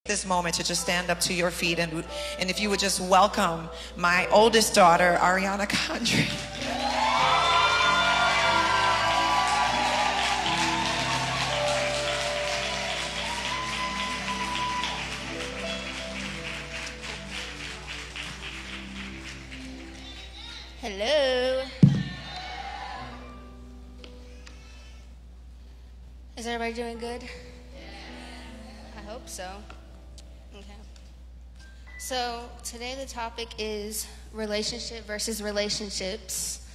this moment to just stand up to your feet, and if you would just welcome my oldest daughter, Arianna Condrey. Hello. Is everybody doing good? I hope so. Okay. So today the topic is relationship versus relationships,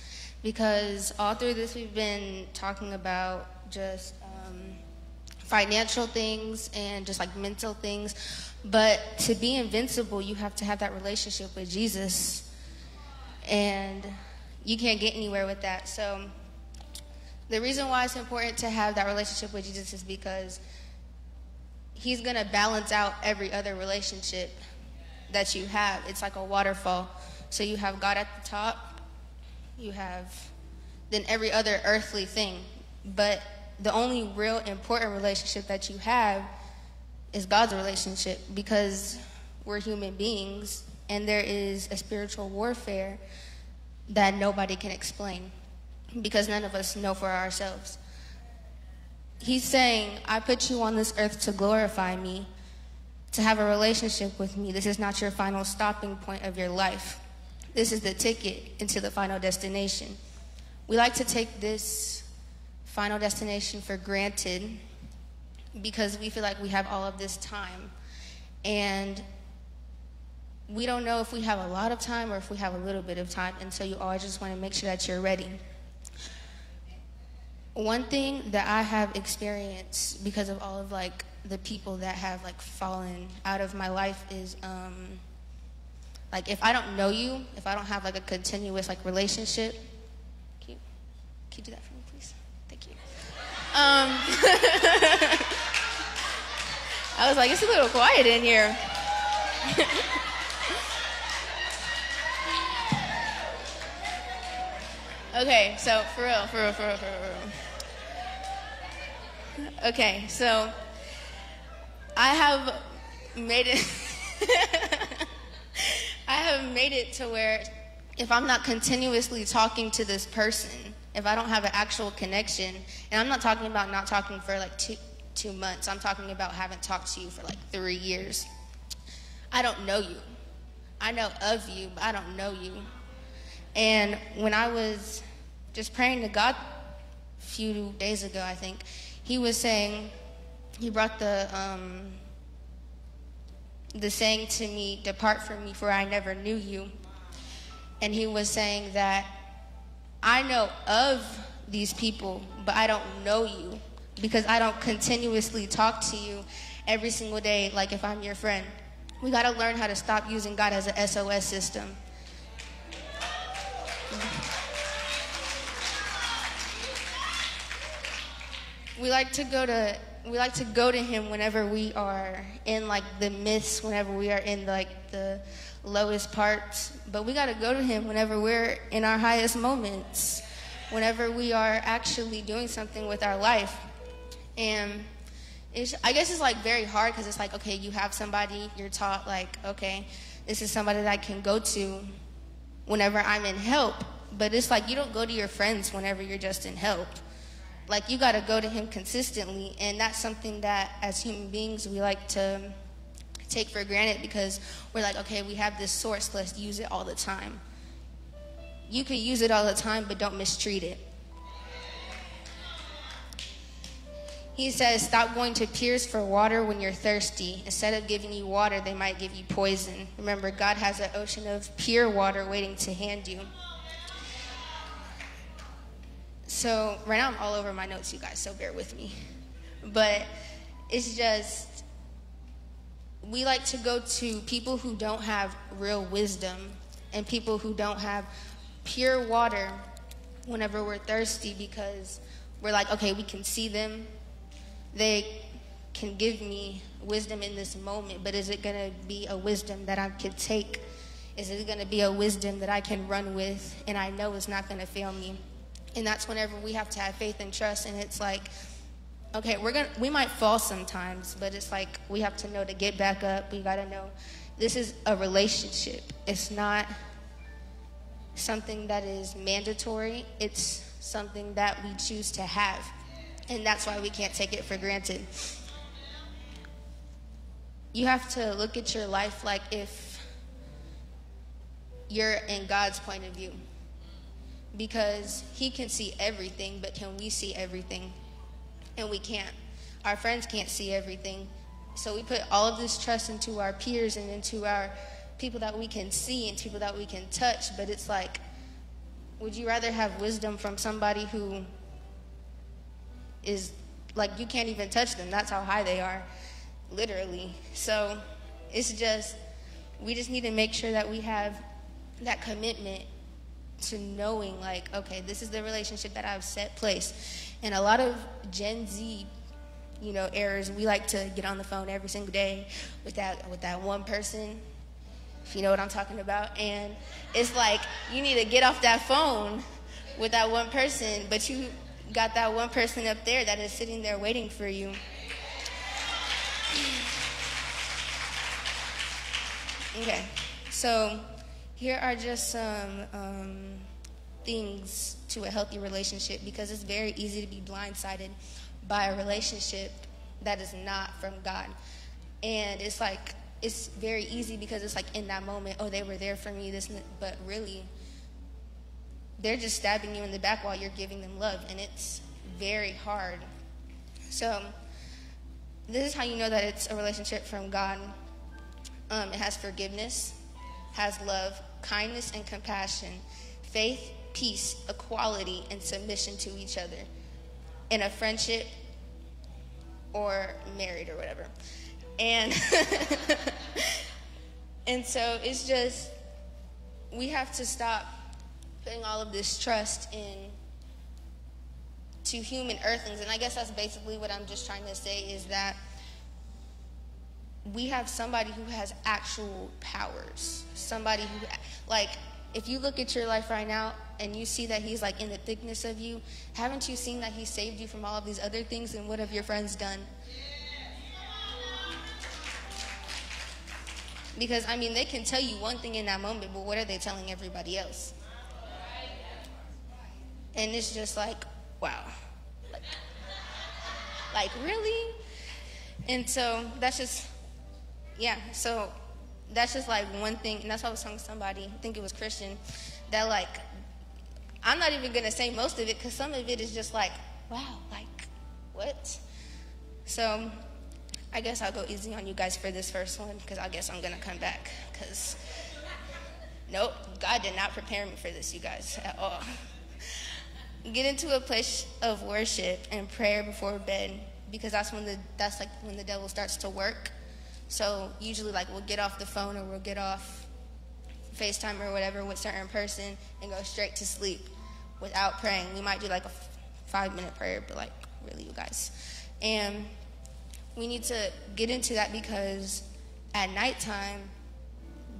because all through this we've been talking about just financial things and just like mental things. But to be invincible, you have to have that relationship with Jesus. And you can't get anywhere with that. So the reason why it's important to have that relationship with Jesus is because he's going to balance out every other relationship that you have. It's like a waterfall. So you have God at the top. You have then every other earthly thing. But the only real important relationship that you have is God's relationship, because we're human beings. And there is a spiritual warfare that nobody can explain, because none of us know for ourselves. He's saying, I put you on this earth to glorify me, to have a relationship with me. This is not your final stopping point of your life. This is the ticket into the final destination. We like to take this final destination for granted because we feel like we have all of this time. And we don't know if we have a lot of time or if we have a little bit of time, and so you always just want to make sure that you're ready. One thing that I have experienced because of all of like the people that have like fallen out of my life is like if I don't know you, if I don't have like a continuous like relationship. Can you do that for me, please? Thank you. I was like, it's a little quiet in here. Okay, so for real. Okay, so I have made it I have made it to where if I'm not continuously talking to this person, if I don't have an actual connection, and I'm not talking about not talking for like two months, I'm talking about haven't talked to you for like 3 years. I don't know you. I know of you, but I don't know you. And when I was just praying to God a few days ago, I think, he was saying, he brought the saying to me, depart from me, for I never knew you. And he was saying that I know of these people, but I don't know you, because I don't continuously talk to you every single day like if I'm your friend. We got to learn how to stop using God as an SOS system. We like to go to him whenever we are in like the midst, whenever we are in like the lowest parts. But we got to go to him whenever we're in our highest moments, whenever we are actually doing something with our life. And I guess it's like very hard, because it's like, okay, you have somebody, you're taught like, okay, this is somebody that I can go to whenever I'm in help. But it's like you don't go to your friends whenever you're just in help. Like, you got to go to him consistently, and that's something that as human beings we like to take for granted, because we're like, okay, we have this source, let's use it all the time. You can use it all the time, but don't mistreat it. He says, stop going to peers for water when you're thirsty. Instead of giving you water, they might give you poison. Remember, God has an ocean of pure water waiting to hand you. So right now I'm all over my notes, you guys, so bear with me. But it's just, we like to go to people who don't have real wisdom and people who don't have pure water whenever we're thirsty, because we're like, okay, we can see them. They can give me wisdom in this moment, but is it going to be a wisdom that I can take? Is it going to be a wisdom that I can run with and I know it's not going to fail me? And that's whenever we have to have faith and trust. And it's like, okay, we might fall sometimes, but it's like we have to know to get back up. We got to know this is a relationship. It's not something that is mandatory. It's something that we choose to have. And that's why we can't take it for granted. You have to look at your life like if you're in God's point of view. Because he can see everything, but can we see everything? And we can't. Our friends can't see everything. So we put all of this trust into our peers and into our people that we can see and people that we can touch. But it's like, would you rather have wisdom from somebody who is like, you can't even touch them? That's how high they are, literally. So it's just, we just need to make sure that we have that commitment to knowing, like, okay, this is the relationship that I've set place. And a lot of Gen Z, errors, we like to get on the phone every single day with that one person, if you know what I'm talking about. And it's like, you need to get off that phone with that one person, but you got that one person up there that is sitting there waiting for you. Okay, so here are just some things to a healthy relationship, because it's very easy to be blindsided by a relationship that is not from God. And it's like, it's very easy because it's like in that moment, oh, they were there for me, but really, they're just stabbing you in the back while you're giving them love, and it's very hard. So this is how you know that it's a relationship from God. It has forgiveness, has love, kindness and compassion, faith, peace, equality, and submission to each other in a friendship or married or whatever. And and so it's just, we have to stop putting all of this trust to human earthlings. And I guess that's basically what I'm just trying to say, is that we have somebody who has actual powers. Somebody who, like, if you look at your life right now and you see that he's like in the thickness of you, haven't you seen that he saved you from all of these other things? And what have your friends done? Because, I mean, they can tell you one thing in that moment, but what are they telling everybody else? And it's just like, wow. Like really? And so that's just, yeah, so that's just like one thing. And that's why I was telling somebody, I think it was Christian, that like, I'm not even going to say most of it, because some of it is just like, wow, like, what? So I guess I'll go easy on you guys for this first one, because I guess I'm going to come back, because nope, God did not prepare me for this, you guys, at all. Get into a place of worship and prayer before bed, because that's when the devil starts to work. So usually, like, we'll get off the phone or we'll get off FaceTime or whatever with a certain person and go straight to sleep without praying. We might do like a 5-minute prayer, but like, really, you guys. And we need to get into that, because at nighttime,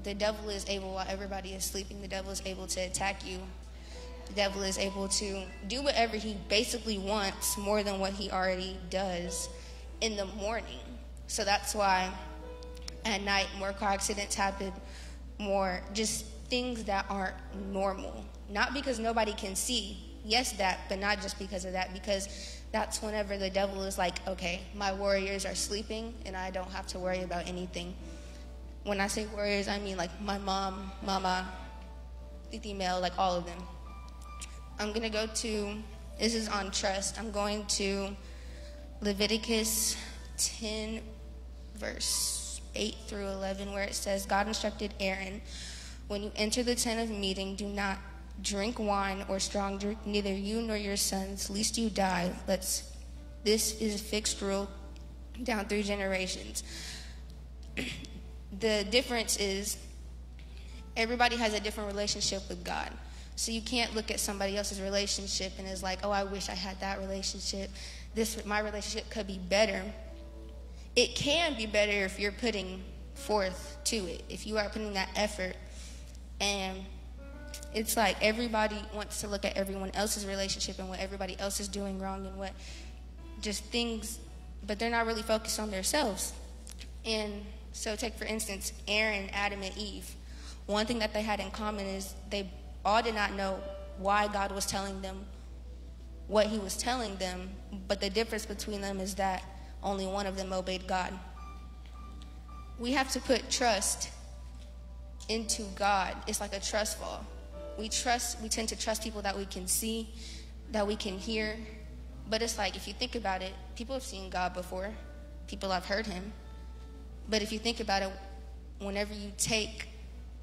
the devil is able, while everybody is sleeping, the devil is able to attack you. The devil is able to do whatever he basically wants more than what he already does in the morning. So that's why at night more car accidents happen, more just things that aren't normal. Not because nobody can see, yes, that, but not just because of that, because that's whenever the devil is like, okay, my warriors are sleeping and I don't have to worry about anything. When I say warriors, I mean like my mom, mama, titi Mel, like all of them. I'm going to go to, this is on trust. I'm going to Leviticus 10, verse 8 through 11, where it says, God instructed Aaron, when you enter the tent of meeting, do not drink wine or strong drink, neither you nor your sons, lest you die. This is a fixed rule down through generations. The difference is everybody has a different relationship with God. So you can't look at somebody else's relationship and is like, oh, I wish I had that relationship. My relationship could be better. It can be better if you're putting forth to it, if you are putting that effort. And it's like everybody wants to look at everyone else's relationship and what everybody else is doing wrong and what just things, but they're not really focused on themselves. And so take, for instance, Aaron, Adam, and Eve. One thing that they had in common is they all did not know why God was telling them what he was telling them, but the difference between them is that only one of them obeyed God. We have to put trust into God. It's like a trust fall. We tend to trust people that we can see, that we can hear. But it's like, if you think about it, people have seen God before. People have heard him. But if you think about it, whenever you take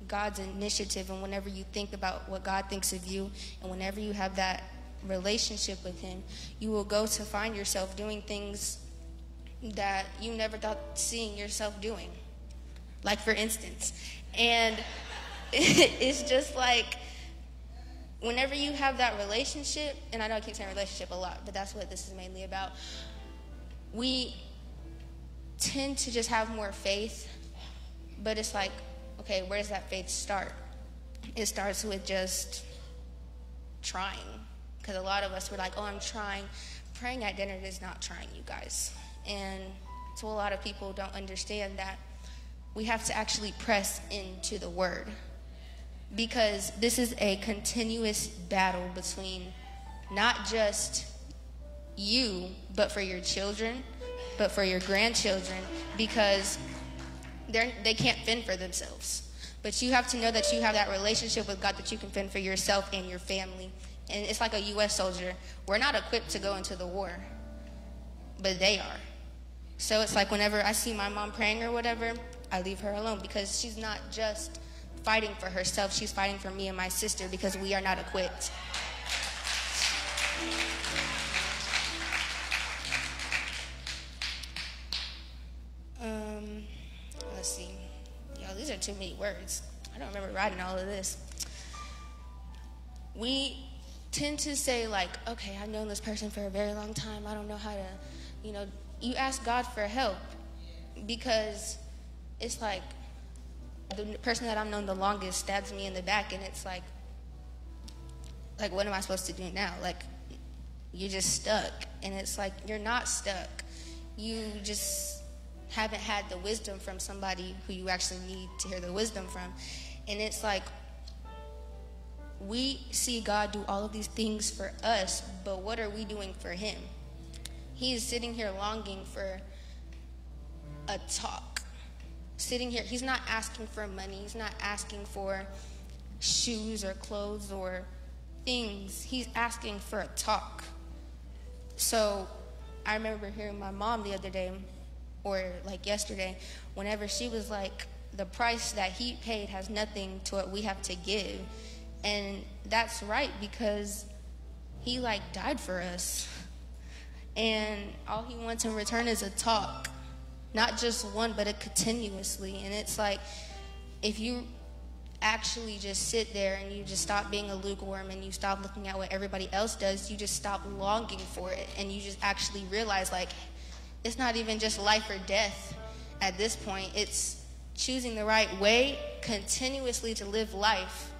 God's initiative and whenever you think about what God thinks of you and whenever you have that relationship with him, you will go to find yourself doing things that you never thought seeing yourself doing. Like, for instance. And it's just like, whenever you have that relationship, and I know I keep saying relationship a lot, but that's what this is mainly about, we tend to just have more faith, but it's like, okay, where does that faith start? It starts with just trying, because a lot of us were like, oh, I'm trying. Praying at dinner is not trying, you guys. And so a lot of people don't understand that we have to actually press into the word, because this is a continuous battle between not just you, but for your children, but for your grandchildren, because they can't fend for themselves. But you have to know that you have that relationship with God that you can fend for yourself and your family. And it's like a U.S. soldier. We're not equipped to go into the war, but they are. So it's like whenever I see my mom praying or whatever, I leave her alone, because she's not just fighting for herself, she's fighting for me and my sister, because we are not equipped. Let's see. Yo, these are too many words. I don't remember writing all of this. We tend to say, like, okay, I've known this person for a very long time. I don't know how to, you ask God for help, because it's like the person that I've known the longest stabs me in the back, and it's like, what am I supposed to do now? Like, you're just stuck. And it's like, you're not stuck. You just haven't had the wisdom from somebody who you actually need to hear the wisdom from. And it's like, we see God do all of these things for us, but what are we doing for him? He is sitting here longing for a talk. Sitting here, he's not asking for money. He's not asking for shoes or clothes or things. He's asking for a talk. So I remember hearing my mom the other day, or like yesterday, whenever she was like, the price that he paid has nothing to what we have to give. And that's right, because he died for us. And all he wants in return is a talk. Not just one, but continuously. And it's like, if you actually just sit there and you just stop being a lukewarm and you stop looking at what everybody else does, you just stop longing for it. And you just actually realize, it's not even just life or death at this point. It's choosing the right way continuously to live life,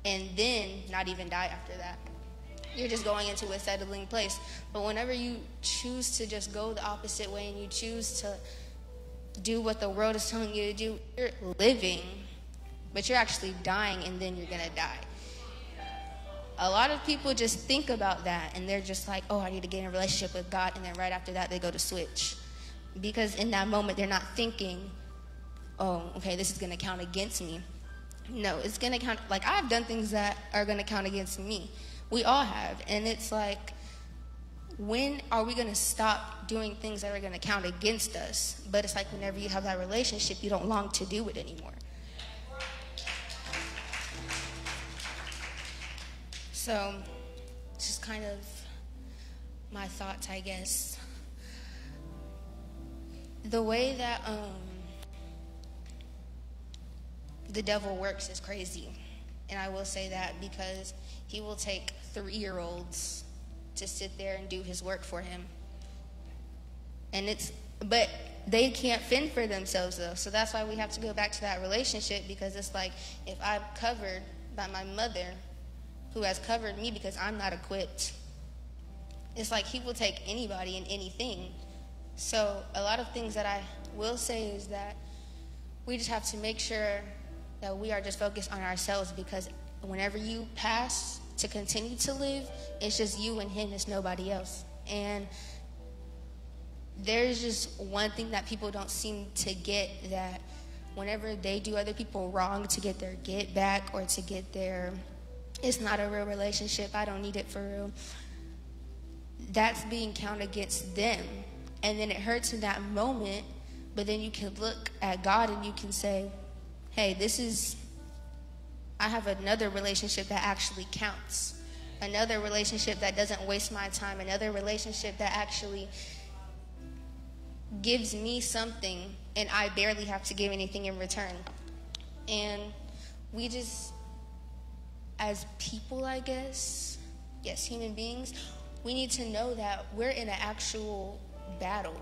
and then not even die after that. You're just going into a settling place. But whenever you choose to just go the opposite way and you choose to do what the world is telling you to do, you're living, but you're actually dying, and then you're going to die. A lot of people just think about that, and they're just like, oh, I need to get in a relationship with God, and then right after that, they go to switch. Because in that moment, they're not thinking, oh, okay, this is going to count against me. No, it's going to count. I've done things that are going to count against me. We all have. And it's like, when are we going to stop doing things that are going to count against us? But it's like, whenever you have that relationship, you don't long to do it anymore. So, it's just kind of my thoughts, I guess. The way that the devil works is crazy. And I will say that because he will take 3-year-olds to sit there and do his work for him. But they can't fend for themselves, though. So that's why we have to go back to that relationship, because it's like, if I'm covered by my mother, who has covered me because I'm not equipped, it's like he will take anybody and anything. So a lot of things that I will say is that we just have to make sure that we are just focused on ourselves, because whenever you pass to continue to live, it's just you and him, it's nobody else. And there's just one thing that people don't seem to get, that whenever they do other people wrong to get their get back or to get their, it's not a real relationship, I don't need it for real, that's being counted against them. And then it hurts in that moment, but then you can look at God and you can say, hey, I have another relationship that actually counts. Another relationship that doesn't waste my time. Another relationship that actually gives me something and I barely have to give anything in return. And we just, as people, I guess, yes, human beings, we need to know that we're in an actual battle.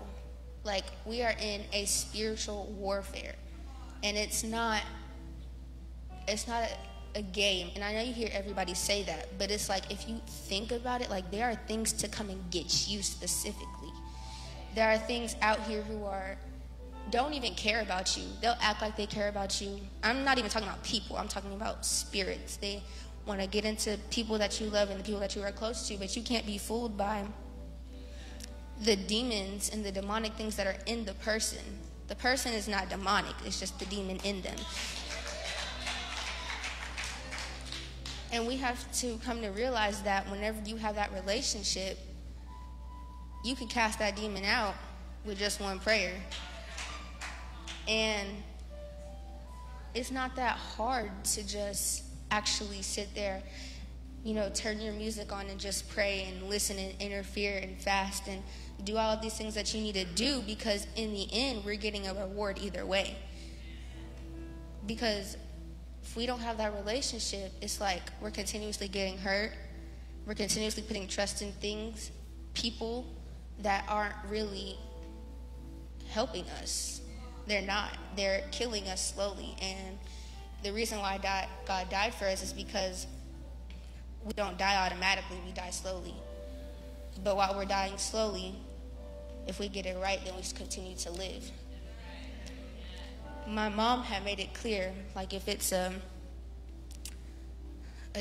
Like, we are in a spiritual warfare. And it's not a game. And I know you hear everybody say that, but it's like, if you think about it, like, there are things to come and get you specifically. There are things out here who don't even care about you. They'll act like they care about you. I'm not even talking about people. I'm talking about spirits. They want to get into people that you love and the people that you are close to, but you can't be fooled by the demons and the demonic things that are in the person. The person is not demonic. It's just the demon in them. And we have to come to realize that whenever you have that relationship, you can cast that demon out with just one prayer. And it's not that hard to just actually sit there, turn your music on and just pray and listen and interfere and fast and do all of these things that you need to do, because in the end, we're getting a reward either way. Because if we don't have that relationship, it's like we're continuously getting hurt. We're continuously putting trust in things, people that aren't really helping us. They're not. They're killing us slowly. And the reason why God died for us is because we don't die automatically. We die slowly. But while we're dying slowly, if we get it right, then we just continue to live. My mom had made it clear, like, if it's a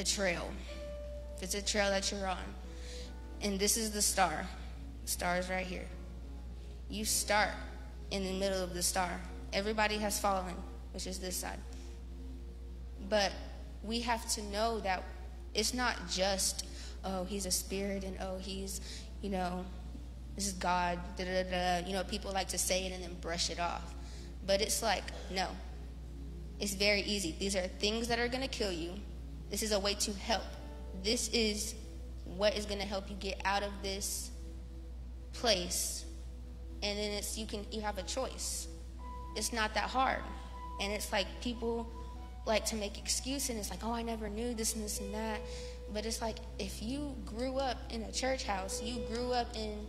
trail, if it's a trail that you're on, and this is the star is right here. You start in the middle of the star. Everybody has fallen, which is this side. But we have to know that it's not just, oh, he's a spirit, and oh, he's, this is God, people like to say it and then brush it off. But it's like, no. It's very easy. These are things that are going to kill you. This is a way to help. This is what is going to help you get out of this place. And then you have a choice. It's not that hard. And it's like, people like to make excuses, and it's like, oh, I never knew this and this and that. But it's like, if you grew up in a church house, you grew up in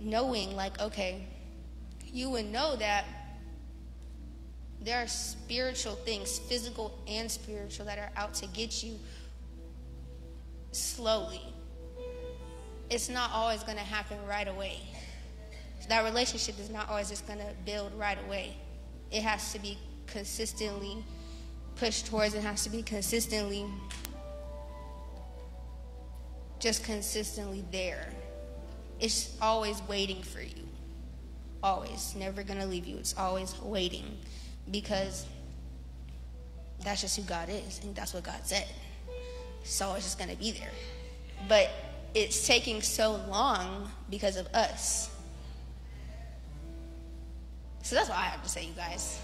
knowing, like, okay, you would know that there are spiritual things, physical and spiritual, that are out to get you slowly. It's not always going to happen right away. That relationship is not always just going to build right away. It has to be consistently pushed towards. It has to be consistently there. It's always waiting for you. Always. Never going to leave you. It's always waiting. Because that's just who God is. And that's what God said. It's always just going to be there. But it's taking so long because of us. So that's what I have to say, you guys.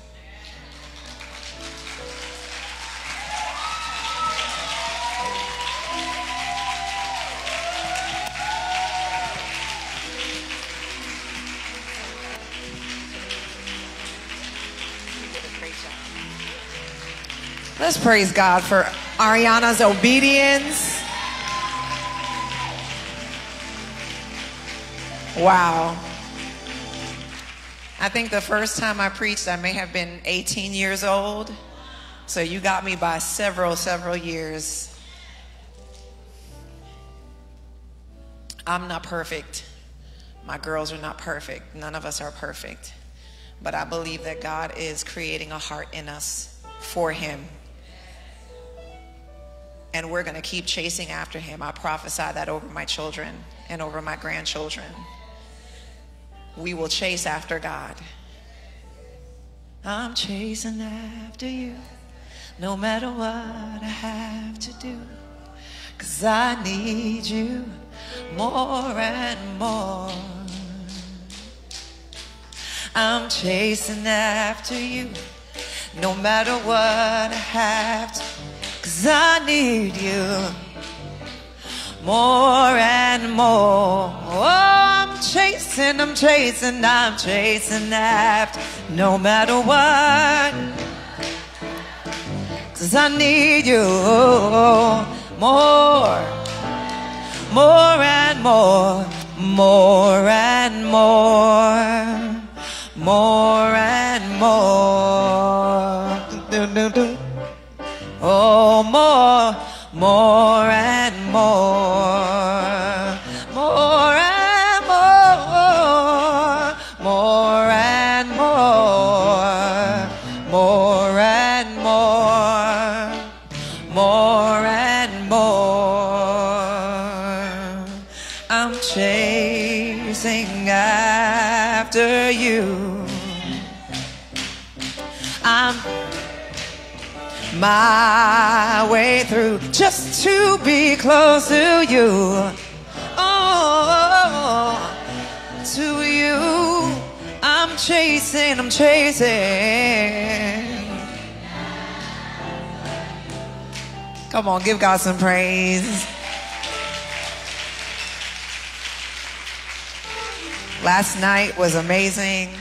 Let's praise God for Arianna's obedience. Wow. I think the first time I preached, I may have been 18 years old. So you got me by several years. I'm not perfect. My girls are not perfect. None of us are perfect. But I believe that God is creating a heart in us for him. And we're going to keep chasing after him. I prophesy that over my children and over my grandchildren. We will chase after God. I'm chasing after you, no matter what I have to do. 'Cause I need you more and more. I'm chasing after you, no matter what I have to. 'Cause I need you more and more. Oh, I'm chasing after, no matter what. 'Cause I need you more and more, more and more, more and more. Oh, more and more, more and more, more and more, more and more, more and more. I'm chasing after you. I'm my way through just to be close to you. Oh, to you. I'm chasing. Come on, give God some praise. Last night was amazing.